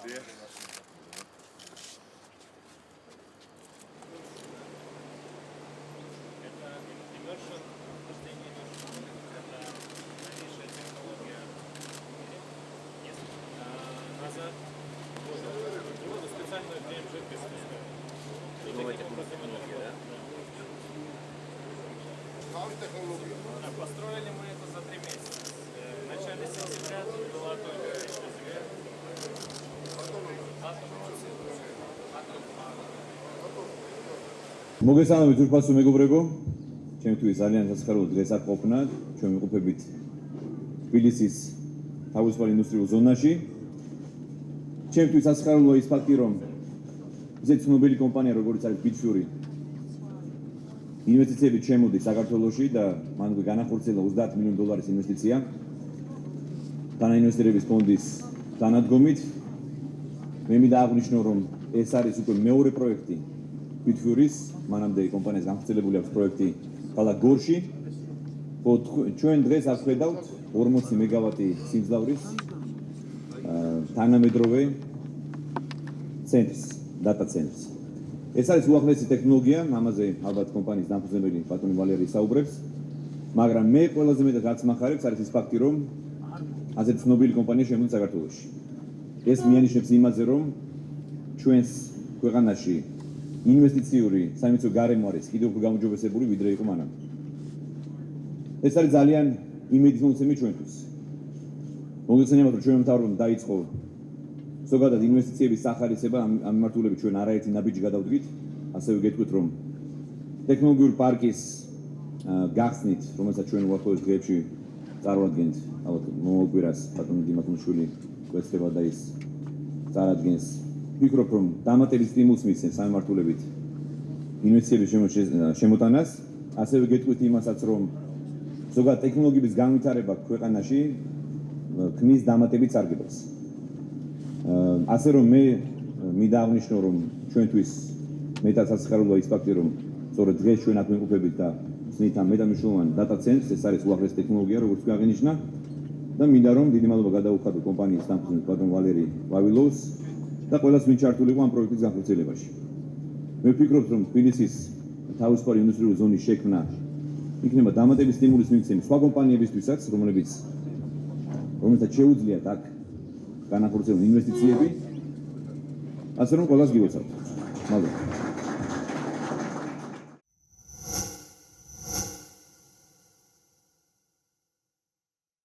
Специальную клеем жидкость. Построили мы это за 3 месяца. В начале сентября тут была только მოგესალმებით თურქბასო მეგობრებო, ჩემთვის ძალიან სასიხარულო დღეს აქ ყოფნა, ჩვენ ვიყოფებით თბილისის თავისუფალ ინდუსტრიულ ზონაში. ჩემთვის სასიხარულოა ის ფაქტი, რომ ისეთი ცნობილი კომპანია, როგორც არის ბიტფიური, ინვესტიციებით შემოდის საქართველოში და მან განახორციელა $30 მილიონ ინვესტიცია თანაინვესტირების ფონდის თანადგომით. მე მინდა აღვნიშნო, რომ ეს არის უკვე მეორე პროექტი ბიტფიურის, მანამდე კომპანიას განხორციელებული აქვს პროექტი ქალაქ გორში. ჩვენ დღეს აქ ვხედავთ 40 მეგავატი სიმძლავრის თანამედროვე ცენტრს, დატა ცენტრს. ეს არის უახლესი ტექნოლოგია, ამაზე ალბათ კომპანიის დამფუძნებელი ბატონი ვალერი საუბრებს, მაგრამ მე ყველაზე მეტად რაც მახარებს არის ის ფაქტი, რომ ასეთი ცნობილი კომპანია შემოდის საქართველოში. ეს მიანიშნებს იმაზე, რომ ჩვენს ქვეყანაში ინვესტიციური საინვესტიციო გარემო არის კიდევ უფრო გამოჯობესებული, ვიდრე იყო მანამდე. ეს არის ძალიან იმედის მომცემი ჩვენთვის. მოგესალმებით, რომ ჩვენმა მთავრობამ დაიწყო ზოგადად ინვესტიციების სახარისება, ამ მიმართულებით ჩვენ არაერთი ნაბიჯი გადავდგით, ასევე გეტყვით, რომ ტექნოლოგიური პარკის გახსნით, რომელსაც ჩვენ უახლოეს დღეებში წარვადგენთ, ალბათ მომაკვირას ბატონი დიმაკნიშვილი გვეცდება და ის წარადგენს. ვფიქრობ, რომ დამატებით სტიმულს მისცემს სამმართველობით ინვესტიციების შემოტანას, ასევე გეტყვით იმასაც, რომ ზოგადად ტექნოლოგიების განვითარება ქვეყანაში ქმნის დამატებით სარგებლობას. ასე რომ მე მინდა აღვნიშნო, რომ ჩვენთვის მეტად სასიხარულოა ის ფაქტი, რომ სწორედ დღეს ჩვენ აქ ვიმყოფებით და ვსნით ამ მეტამნიშვნელოვან დატა ცენტრს, ეს არის უახლესი ტექნოლოგია, როგორც აღინიშნა და მინდა რომ დიდი მადლობა გადაუხადო კომპანიის დამფუძნებელს ბატონ ვალერი ვავილოვს და ყველას ვინც ჩართული იყო ამ პროექტის განხორციელებაში. მე ვფიქრობ, რომ თბილისის თავისუფალი ინდუსტრიული ზონის შექმნა იქნება დამატებით სტიმულის მიღწევის სხვა კომპანიებისთვისაც, რომელთაც შეუძლიათ აქ განახორციელონ ინვესტიციები, ასე რომ ყველას გილოცავთ. მადლობა.